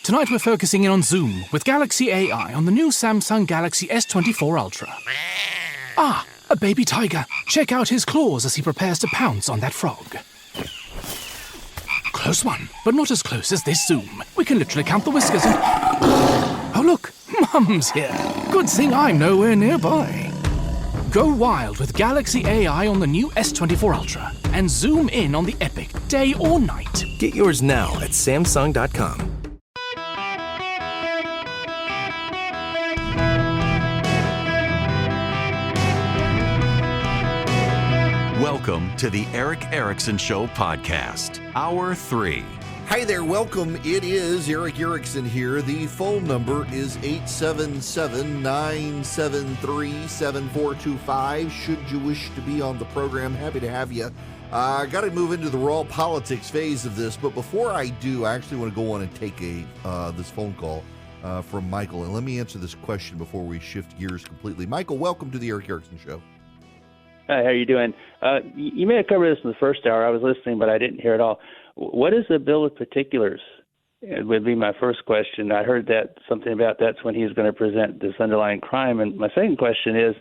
Tonight we're focusing in on Zoom with Galaxy AI on the new Samsung Galaxy S24 Ultra. Ah, a baby tiger. Check out his claws as he prepares to pounce on that frog. Close one, but not as close as this Zoom. We can literally count the whiskers and... Oh look, Mum's here. Good thing I'm nowhere nearby. Go wild with Galaxy AI on the new S24 Ultra and zoom in on the epic day or night. Get yours now at Samsung.com. Welcome to the Eric Erickson Show podcast, Hour 3. Hi there, welcome. It is Eric Erickson here. The phone number is 877-973-7425. Should you wish to be on the program, happy to have you. I got to move into the raw politics phase of this, but before I do, I actually want to go on and take this phone call from Michael. And let me answer this question before we shift gears completely. Michael, welcome to the Eric Erickson Show. Hi, how are you doing? You may have covered this in the first hour. I was listening, but I didn't hear it all. What is the bill of particulars? It would be my first question. I heard that something about that's when he's going to present this underlying crime. And my second question is,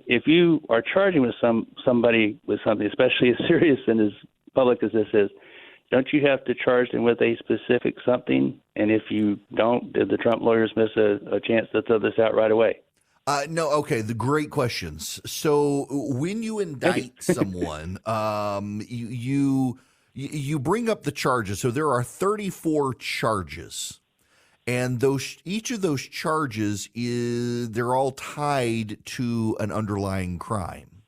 if you are charging with somebody with something, especially as serious and as public as this is, don't you have to charge them with a specific something? And if you don't, did the Trump lawyers miss a chance to throw this out right away? No, okay, the great questions. So when you indict someone, you bring up the charges. So there are 34 charges, and each of those charges they're all tied to an underlying crime.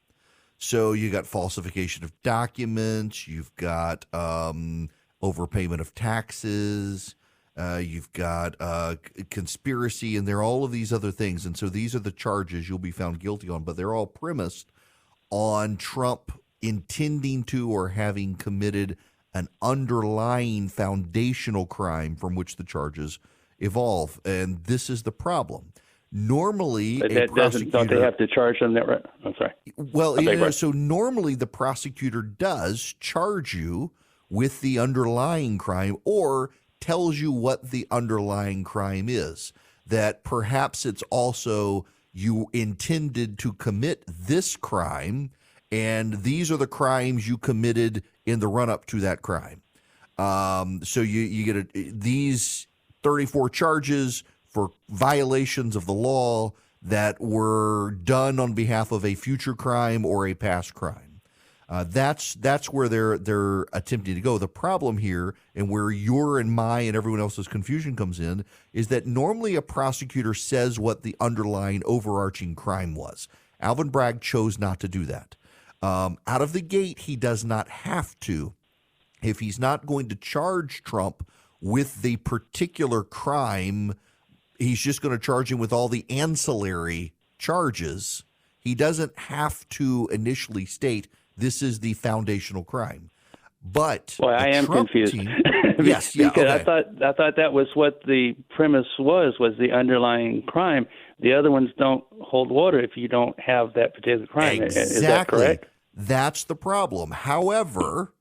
So you got falsification of documents, you've got overpayment of taxes. You've got conspiracy, and there are all of these other things. And so these are the charges you'll be found guilty on, but they're all premised on Trump intending to or having committed an underlying foundational crime from which the charges evolve. And this is the problem. Normally, but that don't they have to charge them that? Right? I'm sorry. Well, so normally the prosecutor does charge you with the underlying crime or tells you what the underlying crime is, that perhaps it's also you intended to commit this crime, and these are the crimes you committed in the run-up to that crime. So you get these 34 charges for violations of the law that were done on behalf of a future crime or a past crime. That's where they're attempting to go. The problem here, and where your and my and everyone else's confusion comes in, is that normally a prosecutor says what the underlying overarching crime was. Alvin Bragg chose not to do that. Out of the gate, he does not have to. If he's not going to charge Trump with the particular crime, he's just going to charge him with all the ancillary charges. He doesn't have to initially state this is the foundational crime. But I am Trump confused. Yes, yeah, because okay. I thought that was what the premise was the underlying crime. The other ones don't hold water if you don't have that particular crime. Exactly. Is that correct? That's the problem. However,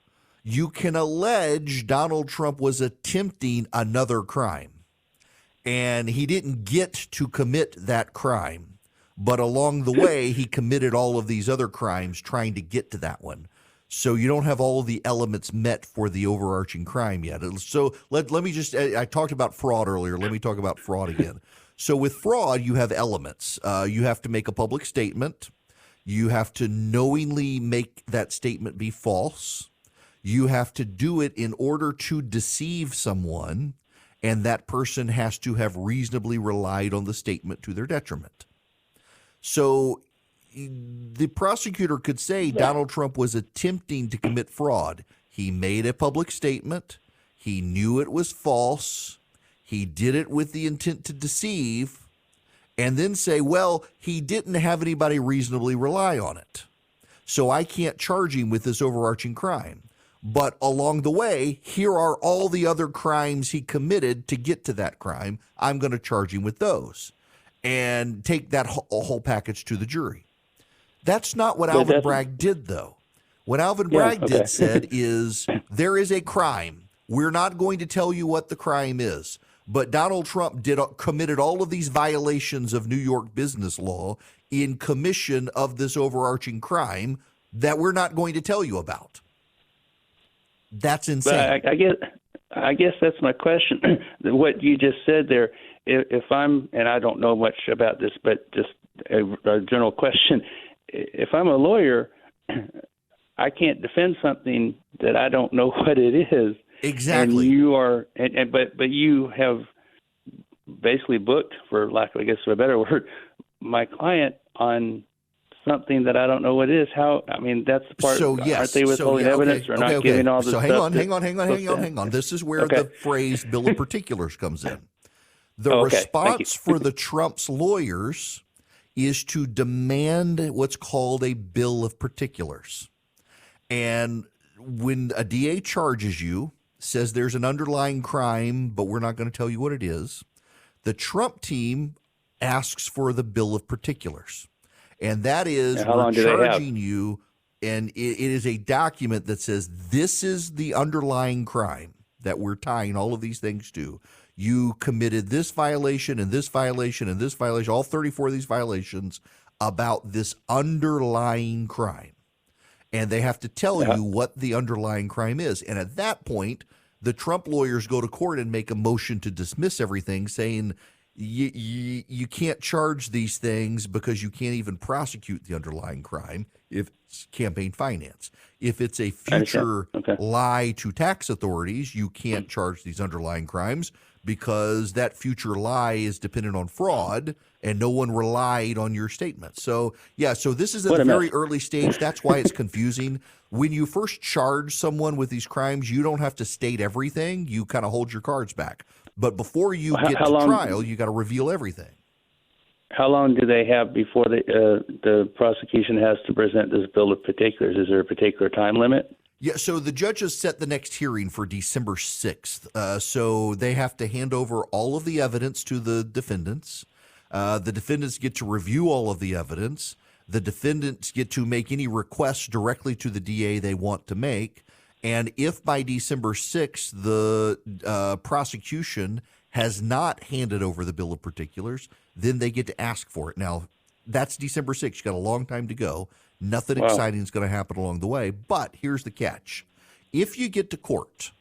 you can allege Donald Trump was attempting another crime, and he didn't get to commit that crime. But along the way, he committed all of these other crimes trying to get to that one. So you don't have all of the elements met for the overarching crime yet. So let me just, I talked about fraud earlier. Let me talk about fraud again. So with fraud, you have elements. You have to make a public statement. You have to knowingly make that statement be false. You have to do it in order to deceive someone, and that person has to have reasonably relied on the statement to their detriment. So the prosecutor could say Donald Trump was attempting to commit fraud. He made a public statement. He knew it was false. He did it with the intent to deceive, and then say, well, he didn't have anybody reasonably rely on it. So I can't charge him with this overarching crime. But along the way, here are all the other crimes he committed to get to that crime. I'm going to charge him with those and take that whole package to the jury. That's not what Alvin Bragg did, though. What Alvin Bragg said is there is a crime. We're not going to tell you what the crime is, But Donald Trump committed all of these violations of New York business law in commission of this overarching crime that we're not going to tell you about. That's insane. But I guess that's my question. What you just said there, if I'm, and I don't know much about this, but just a general question, if I'm a lawyer, I can't defend something that I don't know what it is. Exactly. And you are, but you have basically booked, for lack of, I guess, of a better word, my client on something that I don't know what it is. How? I mean, that's the part. So yes. Aren't they withholding evidence or not giving all the stuff? So hang on. This is where the phrase "bill of particulars" comes in. The response for the Trump's lawyers is to demand what's called a bill of particulars. And when a DA charges you, says there's an underlying crime, but we're not going to tell you what it is, the Trump team asks for the bill of particulars. And that is, we're charging you, and it is a document that says this is the underlying crime that we're tying all of these things to. You committed this violation and this violation and this violation, all 34 of these violations about this underlying crime. And they have to tell you what the underlying crime is. And at that point, the Trump lawyers go to court and make a motion to dismiss everything, saying you can't charge these things because you can't even prosecute the underlying crime if it's campaign finance. If it's a future lie to tax authorities, you can't charge these underlying crimes because that future lie is dependent on fraud and no one relied on your statement. So, so this is at a very early stage. That's why it's confusing. When you first charge someone with these crimes, you don't have to state everything. You kind of hold your cards back. But before you get to trial, you got to reveal everything. How long do they have before the prosecution has to present this bill of particulars? Is there a particular time limit? Yeah, so the judges set the next hearing for December 6th. So they have to hand over all of the evidence to the defendants. The defendants get to review all of the evidence. The defendants get to make any requests directly to the DA they want to make. And if by December 6th the prosecution has not handed over the bill of particulars, then they get to ask for it. Now, that's December 6th. You got a long time to go. Nothing exciting is going to happen along the way. But here's the catch. If you get to court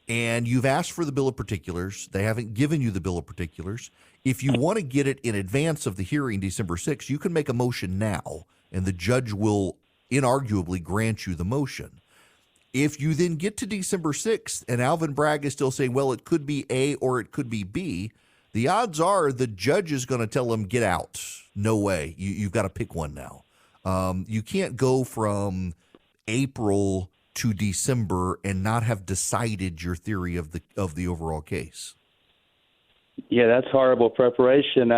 and you've asked for the bill of particulars, they haven't given you the bill of particulars, if you want to get it in advance of the hearing December 6th, you can make a motion now, and the judge will inarguably grant you the motion. If you then get to December 6th and Alvin Bragg is still saying, well, it could be A or it could be B, the odds are the judge is going to tell him, get out. No way. You've got to pick one now. You can't go from April to December and not have decided your theory of the overall case. Yeah, that's horrible preparation.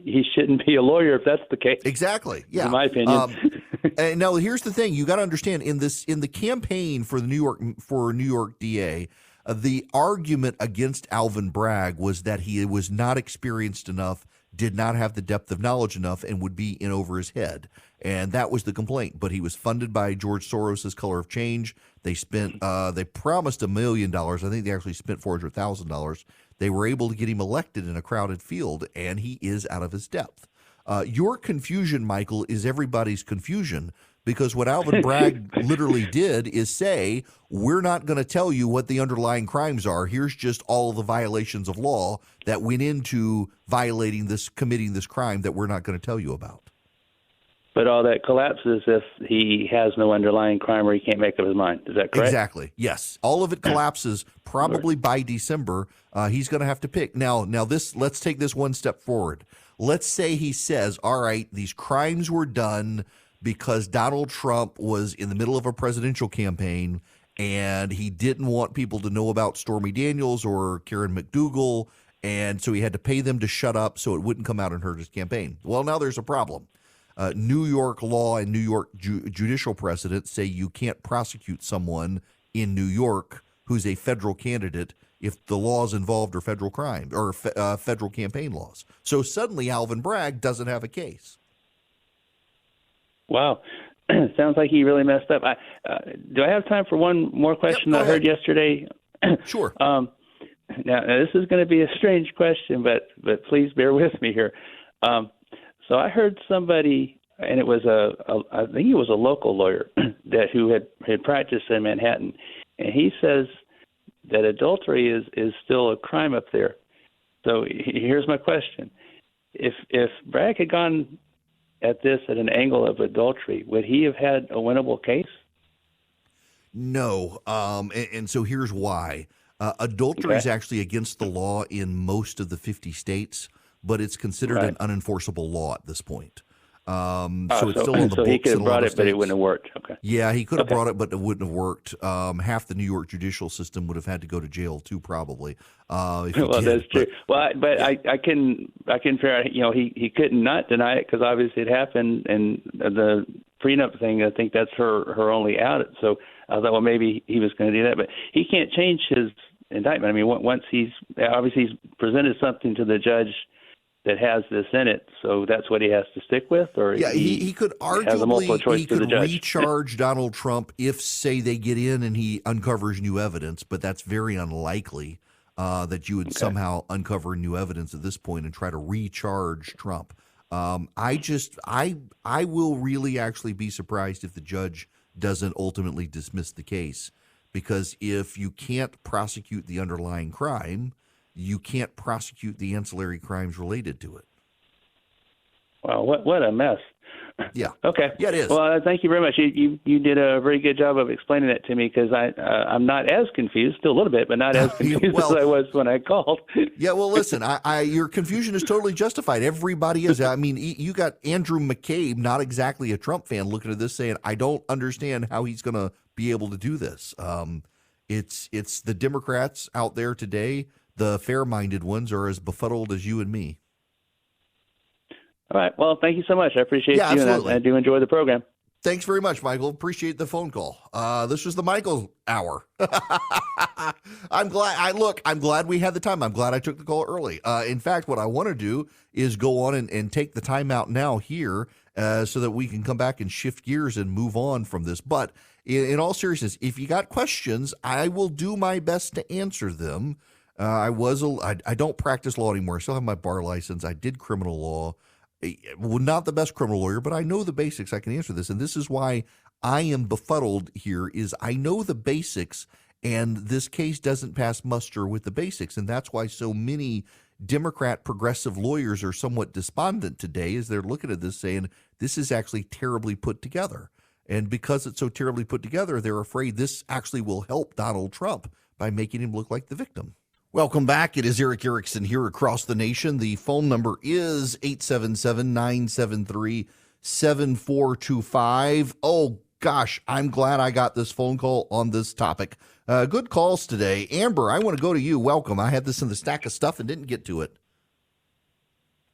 He shouldn't be a lawyer if that's the case. Exactly. Yeah, in my opinion. And now here's the thing: you got to understand in the campaign for the New York DA, the argument against Alvin Bragg was that he was not experienced enough, did not have the depth of knowledge enough, and would be in over his head. And that was the complaint. But he was funded by George Soros' Color of Change. They spent they promised $1 million. I think they actually spent $400,000. They were able to get him elected in a crowded field, and he is out of his depth. Your confusion, Michael, is everybody's confusion, because what Alvin Bragg literally did is say, we're not going to tell you what the underlying crimes are. Here's just all of the violations of law that went into committing this crime that we're not going to tell you about. But all that collapses if he has no underlying crime or he can't make up his mind. Is that correct? Exactly. Yes. All of it collapses probably by December. He's going to have to pick. Now let's take this one step forward. Let's say he says, all right, these crimes were done because Donald Trump was in the middle of a presidential campaign and he didn't want people to know about Stormy Daniels or Karen McDougal, and so he had to pay them to shut up so it wouldn't come out and hurt his campaign. Well, now there's a problem. New York law and New York judicial precedent say you can't prosecute someone in New York who's a federal candidate if the laws involved are federal crime or federal campaign laws. So suddenly Alvin Bragg doesn't have a case. Wow. Sounds like he really messed up. Do I have time for one more question Yep, I heard yesterday? Sure. Now this is going to be a strange question, but please bear with me here. So I heard somebody, and it was I think he was a local lawyer who had practiced in Manhattan, and he says that adultery is still a crime up there. So here's my question: If Bragg had gone at this at an angle of adultery, would he have had a winnable case? No, and so here's why. Adultery is actually against the law in most of the 50 states, but it's considered an unenforceable law at this point. So it's still on the books. So he could have in brought it, states. but it wouldn't have worked. Okay. Yeah, he could have brought it, but it wouldn't have worked. Half the New York judicial system would have had to go to jail too, probably. If he did. That's true. But I can figure out. He couldn't not deny it because obviously it happened, and the prenup thing. I think that's her only out. So I thought, well, maybe he was going to do that, but he can't change his indictment. I mean, once he's presented something to the judge that has this in it, so that's what he has to stick with, or he could arguably recharge Donald Trump if, say, they get in and he uncovers new evidence, but that's very unlikely that you would somehow uncover new evidence at this point and try to recharge Trump. I will really actually be surprised if the judge doesn't ultimately dismiss the case, because if you can't prosecute the underlying crime, you can't prosecute the ancillary crimes related to it. Wow, what a mess. Yeah. Okay. Yeah, it is. Well, thank you very much. You did a very good job of explaining that to me, because I'm not as confused, still a little bit, but not as confused as I was when I called. Yeah, well, listen, your confusion is totally justified. Everybody is. I mean, you got Andrew McCabe, not exactly a Trump fan, looking at this saying, I don't understand how he's going to be able to do this. It's the Democrats out there today. The fair-minded ones are as befuddled as you and me. All right. Well, thank you so much. I appreciate you, absolutely. and I do enjoy the program. Thanks very much, Michael. Appreciate the phone call. This was the Michael Hour. I'm glad we had the time. I'm glad I took the call early. In fact, what I want to do is go on and take the time out now here so that we can come back and shift gears and move on from this. But in all seriousness, if you got questions, I will do my best to answer them. I don't practice law anymore. I still have my bar license. I did criminal law. Well, not the best criminal lawyer, but I know the basics. I can answer this. And this is why I am befuddled here, is I know the basics, and this case doesn't pass muster with the basics. And that's why so many Democrat progressive lawyers are somewhat despondent today, as they're looking at this saying, this is actually terribly put together. And because it's so terribly put together, they're afraid this actually will help Donald Trump by making him look like the victim. Welcome back. It is Eric Erickson here across the nation. The phone number is 877-973-7425. Oh, gosh, I'm glad I got this phone call on this topic. Good calls today. Amber, I want to go to you. Welcome. I had this in the stack of stuff and didn't get to it.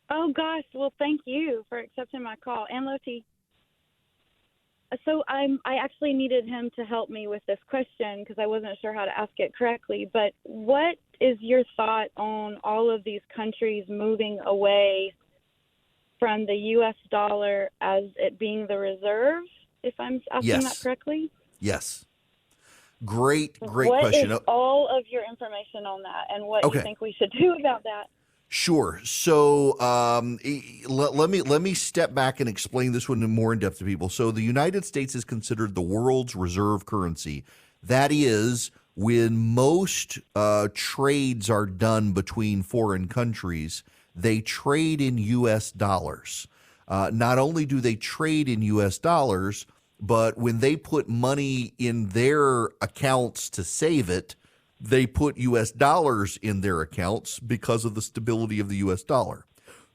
Oh, gosh. Well, thank you for accepting my call. And Loti. So I actually needed him to help me with this question because I wasn't sure how to ask it correctly. But what is your thought on all of these countries moving away from the U.S. dollar as it being the reserve, if I'm asking that correctly? Yes. Great question. What is all of your information on that, and what you think we should do about that? Sure. So let me step back and explain this one more in depth to people. So the United States is considered the world's reserve currency. That is, when most trades are done between foreign countries, they trade in U.S. dollars. Not only do they trade in U.S. dollars, but when they put money in their accounts to save it, they put U.S. dollars in their accounts because of the stability of the U.S. dollar.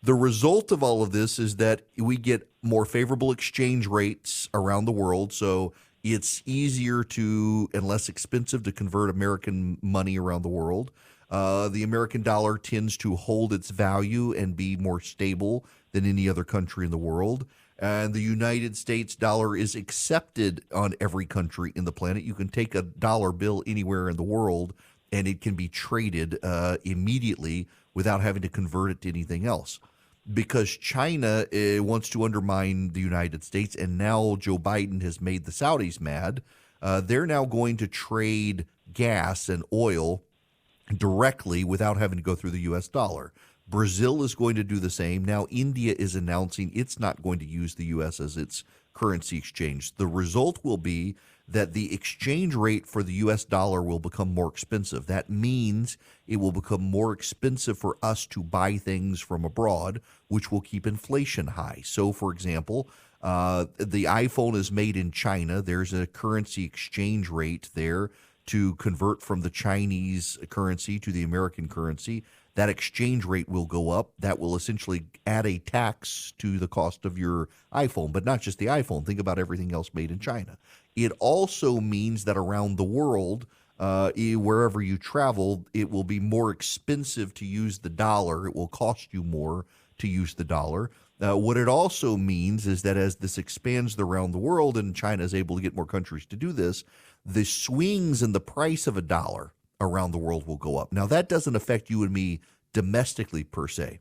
The result of all of this is that we get more favorable exchange rates around the world, so it's easier to and less expensive to convert American money around the world. The American dollar tends to hold its value and be more stable than any other country in the world. And the United States dollar is accepted on every country in the planet. You can take a dollar bill anywhere in the world, and it can be traded immediately without having to convert it to anything else. Because China wants to undermine the United States, and now Joe Biden has made the Saudis mad, they're now going to trade gas and oil directly without having to go through the U.S. dollar. Brazil is going to do the same. Now, India is announcing it's not going to use the U.S. as its currency exchange. The result will be that the exchange rate for the U.S. dollar will become more expensive. That means it will become more expensive for us to buy things from abroad, which will keep inflation high. So, for example, the iPhone is made in China. There's a currency exchange rate there to convert from the Chinese currency to the American currency. That exchange rate will go up. That will essentially add a tax to the cost of your iPhone, but not just the iPhone. Think about everything else made in China. It also means that around the world, wherever you travel, it will be more expensive to use the dollar. It will cost you more to use the dollar. What it also means is that as this expands around the world and China is able to get more countries to do this, the swings in the price of a dollar around the world will go up. Now, that doesn't affect you and me domestically per se.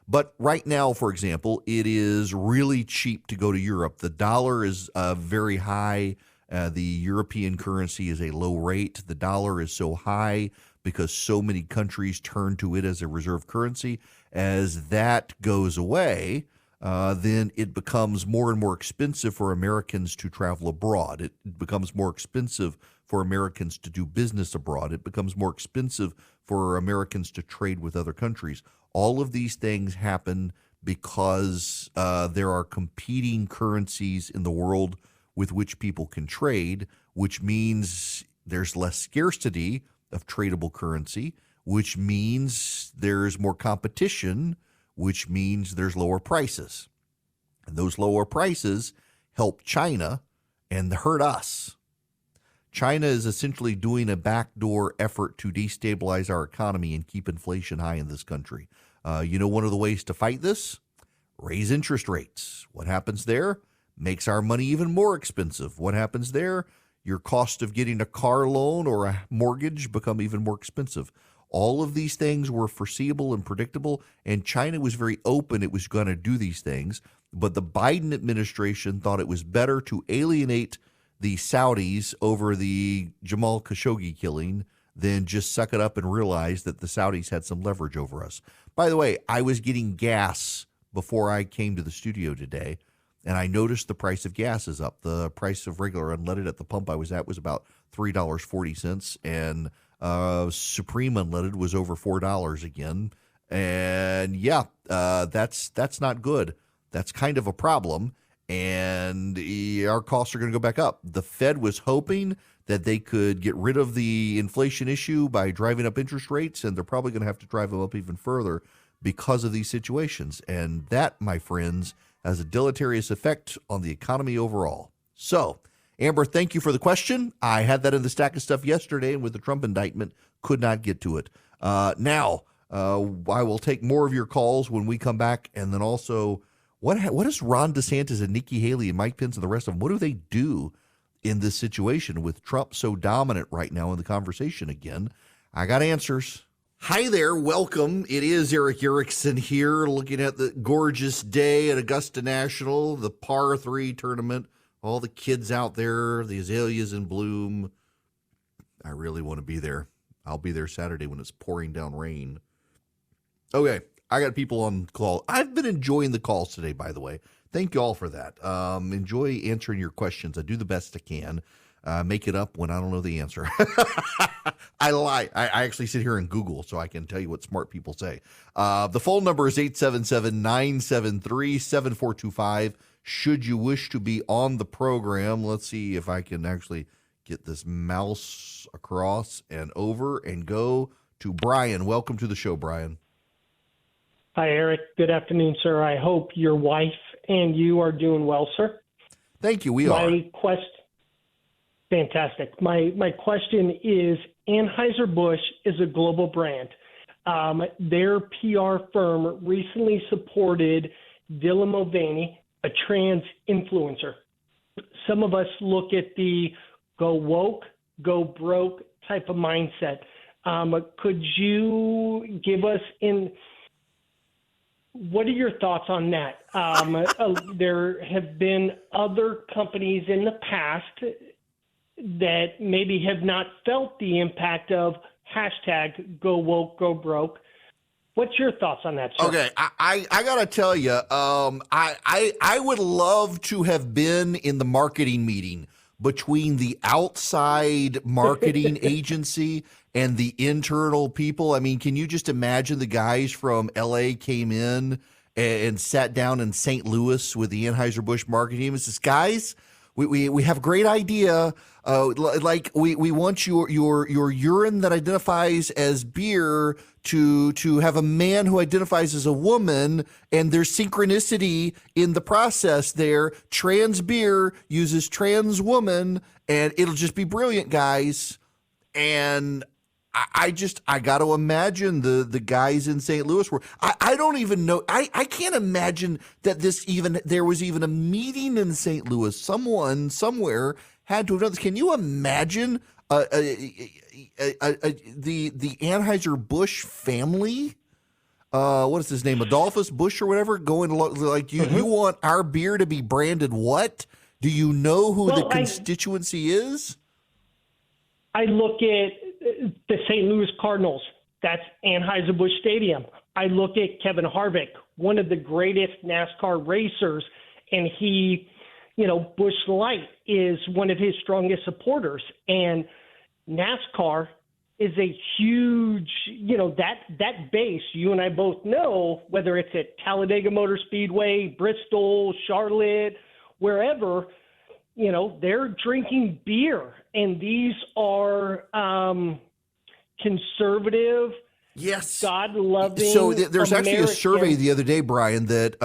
But right now, for example, it is really cheap to go to Europe. The dollar is very high. The European currency is a low rate. The dollar is so high because so many countries turn to it as a reserve currency. As that goes away, then it becomes more and more expensive for Americans to travel abroad. It becomes more expensive for Americans to do business abroad. It becomes more expensive for Americans to trade with other countries. All of these things happen because there are competing currencies in the world with which people can trade, which means there's less scarcity of tradable currency, which means there's more competition, which means there's lower prices. And those lower prices help China and hurt us. China is essentially doing a backdoor effort to destabilize our economy and keep inflation high in this country. One of the ways to fight this? Raise interest rates. What happens there? Makes our money even more expensive. What happens there? Your cost of getting a car loan or a mortgage become even more expensive. All of these things were foreseeable and predictable, and China was very open it was going to do these things. But the Biden administration thought it was better to alienate the Saudis over the Jamal Khashoggi killing than just suck it up and realize that the Saudis had some leverage over us. By the way, I was getting gas before I came to the studio today, and I noticed the price of gas is up. The price of regular unleaded at the pump I was at was about $3.40, and Supreme unleaded was over $4 again. And yeah, that's not good. That's kind of a problem. And our costs are going to go back up. The Fed was hoping that they could get rid of the inflation issue by driving up interest rates, and they're probably going to have to drive them up even further because of these situations. And that, my friends, has a deleterious effect on the economy overall. So, Amber, thank you for the question. I had that in the stack of stuff yesterday, and with the Trump indictment, could not get to it. Now, I will take more of your calls when we come back, and then also, what does Ron DeSantis and Nikki Haley and Mike Pence and the rest of them, what do they do in this situation with Trump so dominant right now in the conversation again? I got answers. Hi there, welcome. It is Eric Erickson here, looking at the gorgeous day at Augusta National, the par 3 tournament, all the kids out there, the azaleas in bloom. I really want to be there. I'll be there Saturday when it's pouring down rain. Okay, I got people on call. I've been enjoying the calls today, by the way. Thank you all for that. Enjoy answering your questions. I do the best I can. Make it up when I don't know the answer. I lie. I actually sit here and Google so I can tell you what smart people say. The phone number is 877-973-7425. Should you wish to be on the program, let's see if I can actually get this mouse across and over and go to Brian. Welcome to the show, Brian. Hi, Eric. Good afternoon, sir. I hope your wife and you are doing well, sir. Thank you. We are. Fantastic. My question is, Anheuser-Busch is a global brand. Their PR firm recently supported Dylan Mulvaney, a trans influencer. Some of us look at the go woke, go broke type of mindset. Could you give us what are your thoughts on that? There have been other companies in the past that maybe have not felt the impact of hashtag go woke, go broke. What's your thoughts on that, sir? Okay, I gotta tell you, I would love to have been in the marketing meeting between the outside marketing agency and the internal people. I mean, can you just imagine the guys from LA came in and sat down in St. Louis with the Anheuser-Busch marketing team and says, guys, we have a great idea. Like we want your urine that identifies as beer to have a man who identifies as a woman, and there's synchronicity in the process there. Trans beer uses trans woman, and it'll just be brilliant, guys. And I got to imagine the guys in St. Louis were, I don't even know. I can't imagine that there was even a meeting in St. Louis. Someone somewhere had to have done this. Can you imagine the Anheuser-Busch family? What is his name? Adolphus Busch or whatever, going like, you want our beer to be branded what? Do you know who the constituency is? I look at the St. Louis Cardinals. That's Anheuser-Busch Stadium. I look at Kevin Harvick, one of the greatest NASCAR racers, and he, Busch Light is one of his strongest supporters. And NASCAR is a huge, that base, you and I both know, whether it's at Talladega Motor Speedway, Bristol, Charlotte, wherever, they're drinking beer, and these are conservative, yes, God-loving. So there's actually a survey Americans. the other day, Brian, that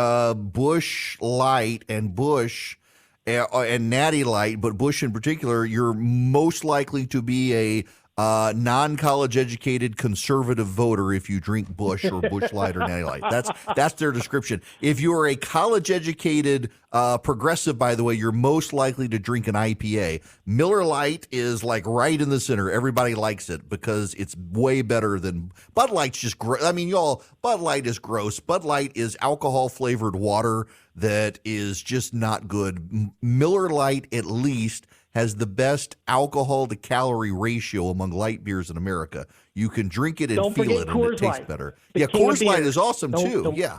Busch Light and Busch and Natty Light, but Busch in particular, you're most likely to be a non-college educated conservative voter if you drink Busch or Busch Light or Natty Light. That's their description. If you are a college educated progressive, by the way, you're most likely to drink an IPA. Miller Lite is like right in the center. Everybody likes it because it's way better than Bud Light's just gross. I mean, y'all, Bud Light is gross. Bud Light is alcohol flavored water that is just not good. Miller Lite, at least, has the best alcohol to calorie ratio among light beers in America. You can drink it and feel it, and it tastes better. Yeah, Coors Light is awesome too. Yeah.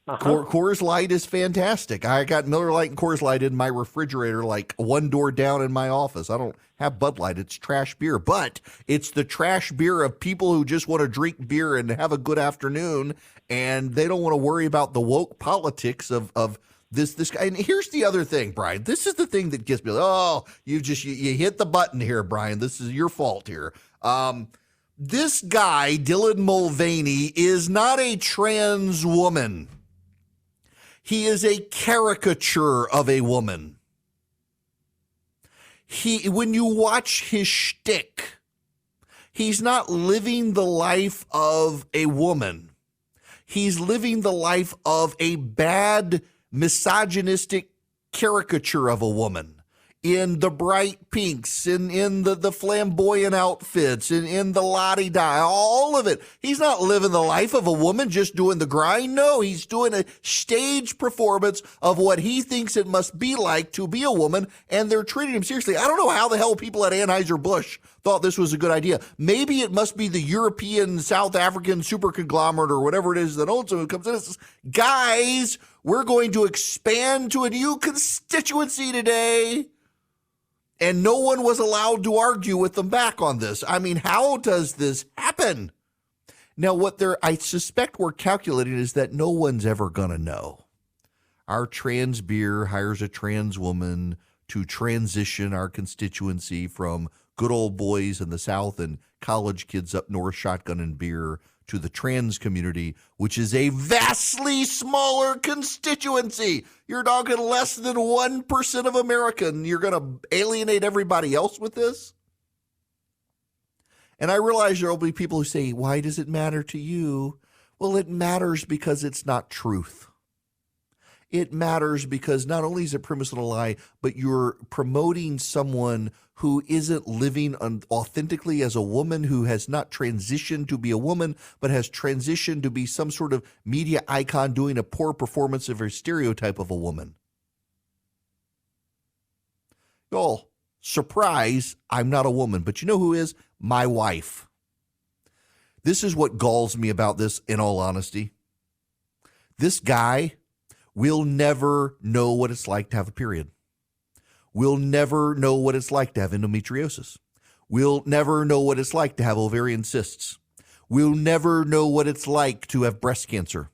Coors Light is fantastic. I got Miller Lite and Coors Light in my refrigerator, like one door down in my office. I don't have Bud Light. It's trash beer, but it's the trash beer of people who just want to drink beer and have a good afternoon, and they don't want to worry about the woke politics of this guy. And here's the other thing, Brian. This is the thing that gets me. Oh, you hit the button here, Brian. This is your fault here. This guy, Dylan Mulvaney, is not a trans woman. He is a caricature of a woman. When you watch his shtick, he's not living the life of a woman. He's living the life of a bad, misogynistic caricature of a woman in the bright pinks, in the flamboyant outfits, in the la-di-da, all of it. He's not living the life of a woman just doing the grind. No, he's doing a stage performance of what he thinks it must be like to be a woman, and they're treating him seriously. I don't know how the hell people at Anheuser-Busch thought this was a good idea. Maybe it must be the European, South African super conglomerate or whatever it is that owns him who comes in and says, guys, we're going to expand to a new constituency today. And no one was allowed to argue with them back on this. I mean, how does this happen? Now, I suspect we're calculating is that no one's ever going to know. Our trans beer hires a trans woman to transition our constituency from good old boys in the South and college kids up north shotgunning beer to the trans community, which is a vastly smaller constituency. You're talking less than 1% of America, and you're going to alienate everybody else with this? And I realize there will be people who say, why does it matter to you? Well, it matters because it's not truth. It matters because not only is it premise on a lie, but you're promoting someone who isn't living authentically as a woman, who has not transitioned to be a woman, but has transitioned to be some sort of media icon doing a poor performance of a stereotype of a woman. Y'all, surprise, I'm not a woman, but you know who is? My wife. This is what galls me about this, in all honesty. This guy will never know what it's like to have a period. We'll never know what it's like to have endometriosis. We'll never know what it's like to have ovarian cysts. We'll never know what it's like to have breast cancer.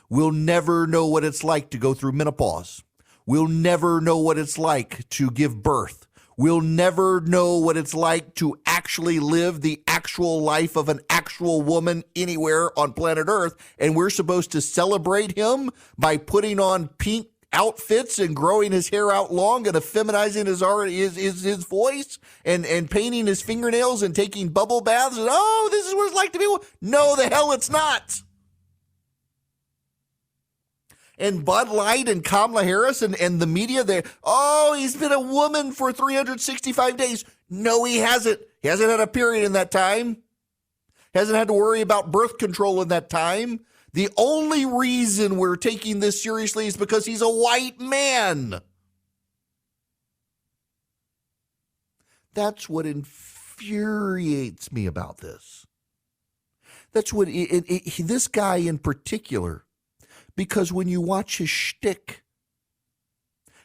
We'll never know what it's like to go through menopause. We'll never know what it's like to give birth. We'll never know what it's like to actually live the actual life of an actual woman anywhere on planet Earth. And we're supposed to celebrate him by putting on pink outfits and growing his hair out long and effeminizing his voice and painting his fingernails and taking bubble baths. And, oh, this is what it's like to be. No, the hell it's not. And Bud Light and Kamala Harris and the media, he's been a woman for 365 days. No, he hasn't. He hasn't had a period in that time. Hasn't had to worry about birth control in that time. The only reason we're taking this seriously is because he's a white man. That's what infuriates me about this. That's what this guy in particular. Because when you watch his shtick,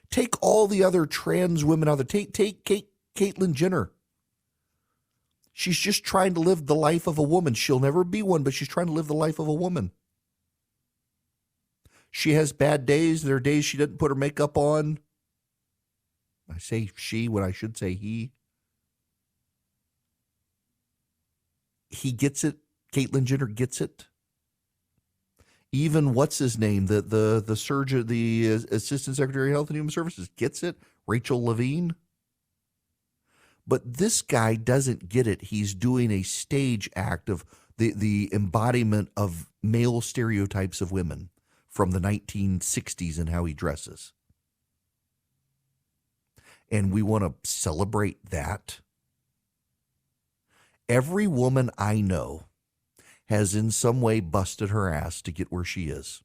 take all the other trans women out there. Take Caitlyn Jenner. She's just trying to live the life of a woman. She'll never be one, but she's trying to live the life of a woman. She has bad days. There are days she doesn't put her makeup on. I say she when I should say he. He gets it. Caitlyn Jenner gets it. Even what's his name, the surgeon, the Assistant Secretary of Health and Human Services gets it, Rachel Levine. But this guy doesn't get it. He's doing a stage act of the embodiment of male stereotypes of women from the 1960s and how he dresses. And we want to celebrate that. Every woman I know has in some way busted her ass to get where she is,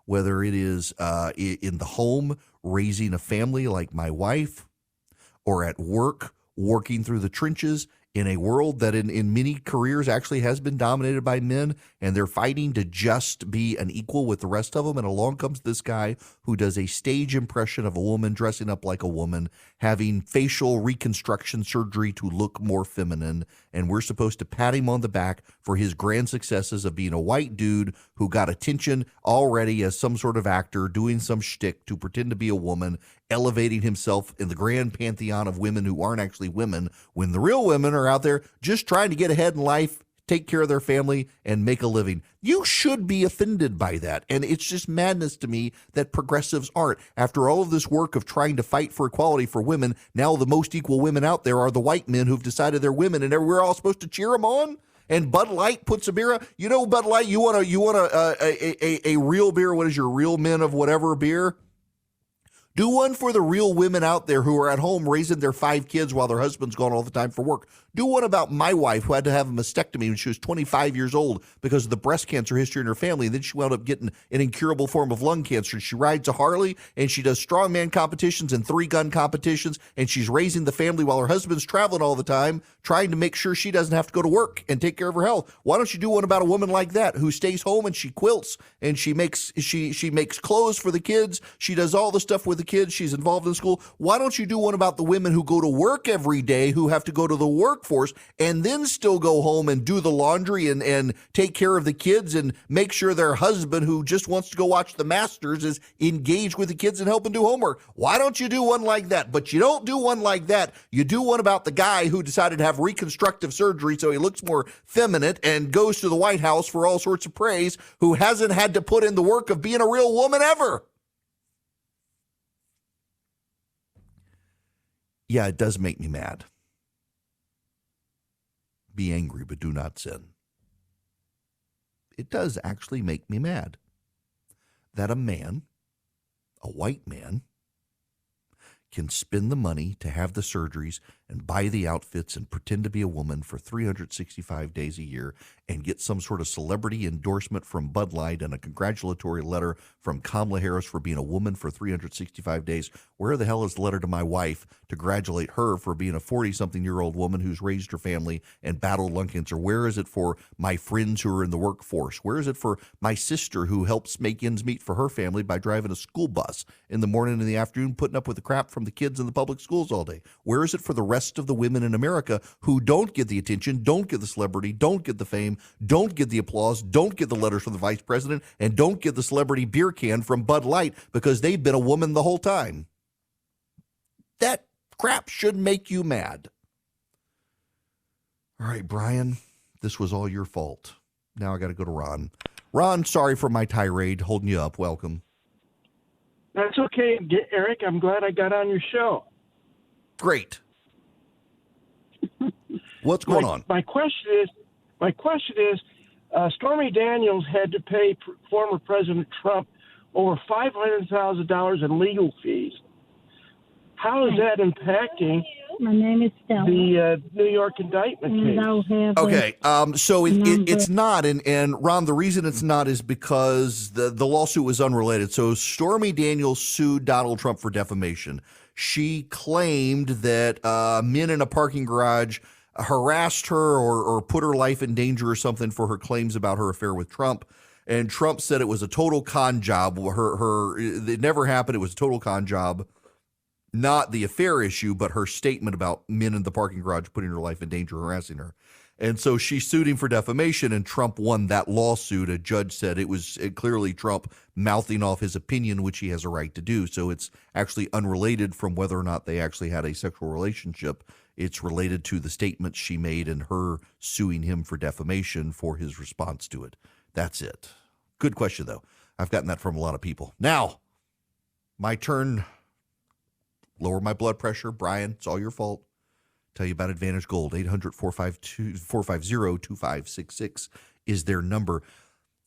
whether it is in the home, raising a family like my wife, or at work, working through the trenches in a world that in many careers actually has been dominated by men, and they're fighting to just be an equal with the rest of them. And along comes this guy who does a stage impression of a woman dressing up like a woman, having facial reconstruction surgery to look more feminine. And we're supposed to pat him on the back for his grand successes of being a white dude who got attention already as some sort of actor doing some shtick to pretend to be a woman, elevating himself in the grand pantheon of women who aren't actually women, when the real women are out there just trying to get ahead in life, take care of their family, and make a living. You should be offended by that. And it's just madness to me that progressives aren't. After all of this work of trying to fight for equality for women, now the most equal women out there are the white men who've decided they're women, and we're all supposed to cheer them on? And Bud Light puts a beer. You know, Bud Light, you want a real beer. What is your real men of whatever beer? Do one for the real women out there who are at home raising their 5 kids while their husband's gone all the time for work. Do one about my wife who had to have a mastectomy when she was 25 years old because of the breast cancer history in her family. And then she wound up getting an incurable form of lung cancer. She rides a Harley and she does strongman competitions and 3-gun competitions. And she's raising the family while her husband's traveling all the time, trying to make sure she doesn't have to go to work and take care of her health. Why don't you do one about a woman like that who stays home and she quilts and she makes clothes for the kids. She does all the stuff with the kids. She's involved in school. Why don't you do one about the women who go to work every day, who have to go to the workforce and then still go home and do the laundry and take care of the kids and make sure their husband, who just wants to go watch the Masters, is engaged with the kids and helping do homework? Why don't you do one like that? But you don't do one like that. You do one about the guy who decided to have reconstructive surgery so he looks more feminine and goes to the White House for all sorts of praise, who hasn't had to put in the work of being a real woman ever. Yeah, it does make me mad. Be angry, but do not sin. It does actually make me mad that a man, a white man, can spend the money to have the surgeries, and buy the outfits and pretend to be a woman for 365 days a year and get some sort of celebrity endorsement from Bud Light and a congratulatory letter from Kamala Harris for being a woman for 365 days. Where the hell is the letter to my wife to congratulate her for being a 40-something-year-old woman who's raised her family and battled lung cancer? Where is it for my friends who are in the workforce? Where is it for my sister who helps make ends meet for her family by driving a school bus in the morning and the afternoon, putting up with the crap from the kids in the public schools all day? Where is it for the rest of the women in America who don't get the attention, don't get the celebrity, don't get the fame, don't get the applause, don't get the letters from the vice president, and don't get the celebrity beer can from Bud Light because they've been a woman the whole time? That crap should make you mad. All right, Brian, this was all your fault. Now I got to go to Ron. Ron, sorry for my tirade, holding you up. Welcome. That's okay, Eric. I'm glad I got on your show. Great. What's going on? My question is, Stormy Daniels had to pay former President Trump over $500,000 in legal fees. How is that impacting My name is Stella. the New York indictment case? Okay, so it's not, and Ron, the reason it's not is because the lawsuit was unrelated. So Stormy Daniels sued Donald Trump for defamation. She claimed that men in a parking garage harassed her or put her life in danger or something for her claims about her affair with Trump. And Trump said it was a total con job. It never happened. It was a total con job. Not the affair issue, but her statement about men in the parking garage putting her life in danger, harassing her. And so she sued him for defamation, and Trump won that lawsuit. A judge said it was clearly Trump mouthing off his opinion, which he has a right to do. So it's actually unrelated from whether or not they actually had a sexual relationship. It's related to the statements she made and her suing him for defamation for his response to it. That's it. Good question, though. I've gotten that from a lot of people. Now, my turn. Lower my blood pressure. Brian, it's all your fault. Tell you about Advantage Gold. 800-450-2566 is their number.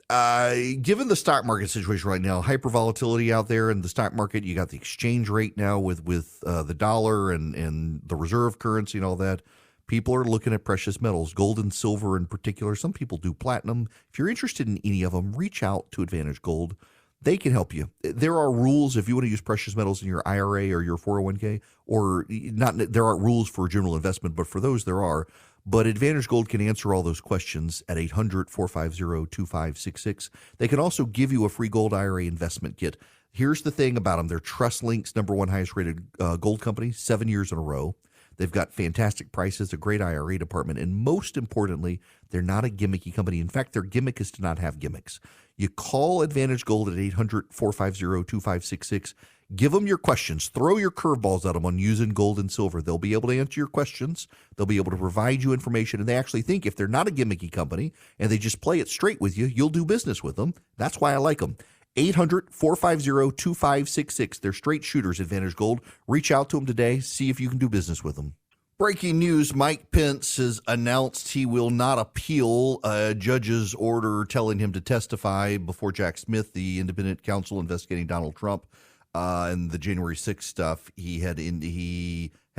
Given the stock market situation right now, hyper volatility out there in the stock market, you got the exchange rate now with the dollar and the reserve currency and all that. People are looking at precious metals, gold and silver in particular. Some people do platinum. If you're interested in any of them, reach out to Advantage Gold. They can help you. There are rules if you want to use precious metals in your IRA or your 401k, or not. There aren't rules for general investment, but for those there are. But Advantage Gold can answer all those questions at 800-450-2566. They can also give you a free gold IRA investment kit. Here's the thing about them. They're TrustLink's #1 highest rated gold company, 7 years in a row. They've got fantastic prices, a great IRA department, and most importantly, they're not a gimmicky company. In fact, their gimmick is to not have gimmicks. You call Advantage Gold at 800-450-2566. Give them your questions. Throw your curveballs at them on using gold and silver. They'll be able to answer your questions. They'll be able to provide you information. And they actually think if they're not a gimmicky company and they just play it straight with you, you'll do business with them. That's why I like them. 800-450-2566. They're straight shooters, Advantage Gold. Reach out to them today. See if you can do business with them. Breaking news, Mike Pence has announced he will not appeal a judge's order telling him to testify before Jack Smith, the independent counsel investigating Donald Trump and the January 6th stuff. He had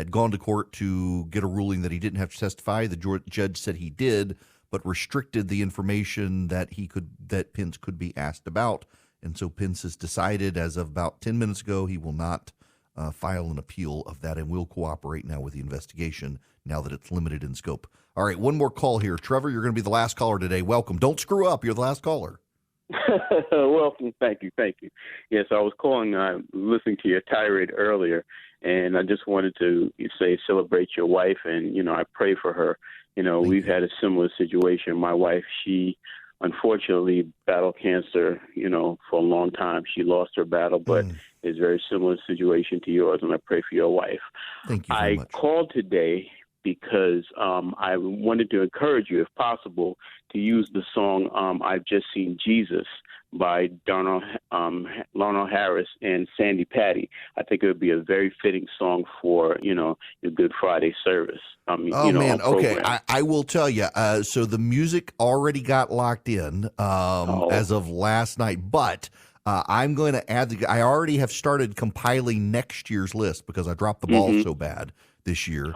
gone to court to get a ruling that he didn't have to testify. The judge said he did, but restricted the information that Pence could be asked about. And so Pence has decided as of about 10 minutes ago he will not file an appeal of that and will cooperate now with the investigation now that it's limited in scope. All right, one more call here. Trevor, you're going to be the last caller today. Welcome. Don't screw up. You're the last caller. Welcome. Thank you. Yes, I was calling, listening to your tirade earlier, and I just wanted to say celebrate your wife, and, I pray for her. We've had a similar situation. My wife, she unfortunately battled cancer, for a long time. She lost her battle, but it's a very similar situation to yours, and I pray for your wife. Thank you very much. I called today because I wanted to encourage you, if possible, to use the song I've Just Seen Jesus by Lionel Harris and Sandy Patty. I think it would be a very fitting song for, your Good Friday service. Man. Okay. I will tell you. So the music already got locked in as of last night, but I'm going to add I already have started compiling next year's list because I dropped the ball so bad this year.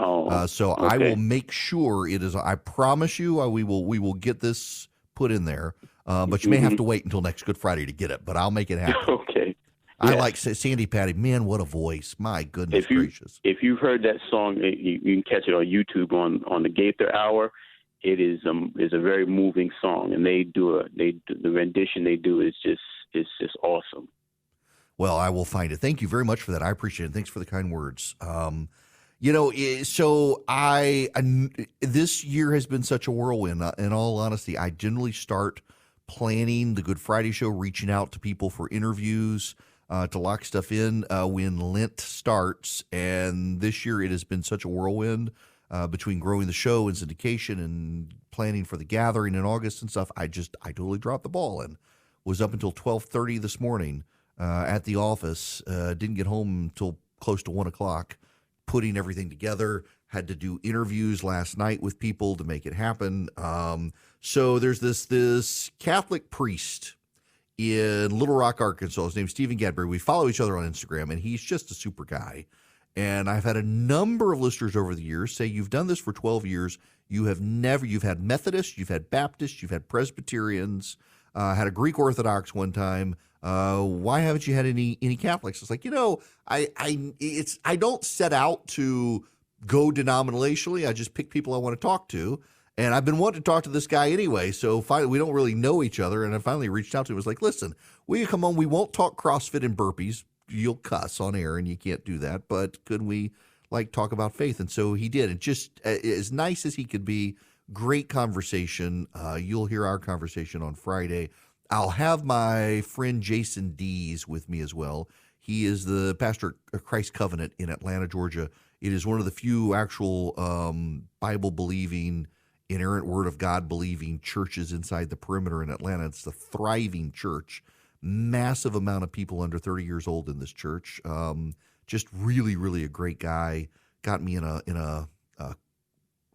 So I will make sure it is. I promise you, we will get this put in there. But you may have to wait until next Good Friday to get it. But I'll make it happen. Okay. I like Sandy Patty. Man, what a voice! My goodness gracious! If you've heard that song, you can catch it on YouTube on the Gaither Hour. It is a very moving song, and the rendition they do is just awesome. Well, I will find it. Thank you very much for that. I appreciate it. Thanks for the kind words. So this year has been such a whirlwind. In all honesty, I generally start planning the Good Friday show, reaching out to people for interviews, to lock stuff in when Lent starts. And this year it has been such a whirlwind between growing the show and syndication and planning for the gathering in August and stuff. I totally dropped the ball and was up until 12:30 this morning at the office. Didn't get home until close to 1 o'clock, putting everything together. Had to do interviews last night with people to make it happen. So there's this Catholic priest in Little Rock, Arkansas. His name's Stephen Gadbury. We follow each other on Instagram, and he's just a super guy. And I've had a number of listeners over the years say, you've done this for 12 years. You've had Methodists, you've had Baptists, you've had Presbyterians, had a Greek Orthodox one time. Why haven't you had any Catholics? It's like, I don't set out to go denominationally. I just pick people I want to talk to. And I've been wanting to talk to this guy anyway, so finally we don't really know each other. And I finally reached out to him. I was like, listen, will you come on? We won't talk CrossFit and burpees. You'll cuss on air, and you can't do that. But could we talk about faith? And so he did. And just as nice as he could be, great conversation. You'll hear our conversation on Friday. I'll have my friend Jason Dees with me as well. He is the pastor of Christ Covenant in Atlanta, Georgia. It is one of the few actual Bible-believing, inerrant Word of God-believing churches inside the perimeter in Atlanta. It's the thriving church. Massive amount of people under 30 years old in this church. Just really, really a great guy. Got me in a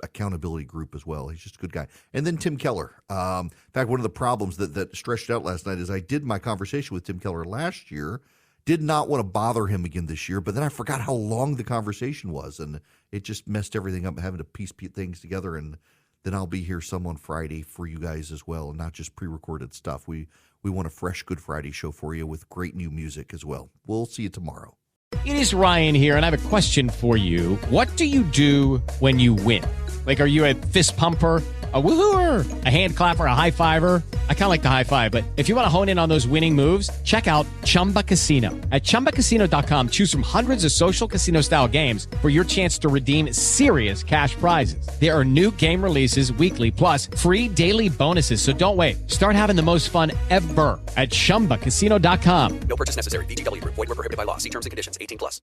accountability group as well. He's just a good guy. And then Tim Keller. In fact, one of the problems that stretched out last night is I did my conversation with Tim Keller last year. Did not want to bother him again this year, but then I forgot how long the conversation was, and it just messed everything up, having to piece things together. And then I'll be here some on Friday for you guys as well, and not just pre-recorded stuff. We want a fresh Good Friday show for you with great new music as well. We'll see you tomorrow. It is Ryan here, and I have a question for you. What do you do when you win? Like, are you a fist pumper, a woohooer, a hand clapper, a high fiver? I kind of like the high five, but if you want to hone in on those winning moves, check out Chumba Casino. At ChumbaCasino.com, choose from hundreds of social casino-style games for your chance to redeem serious cash prizes. There are new game releases weekly, plus free daily bonuses. So don't wait. Start having the most fun ever at ChumbaCasino.com. No purchase necessary. VGW Group. Void where prohibited by law. See terms and conditions. 18+.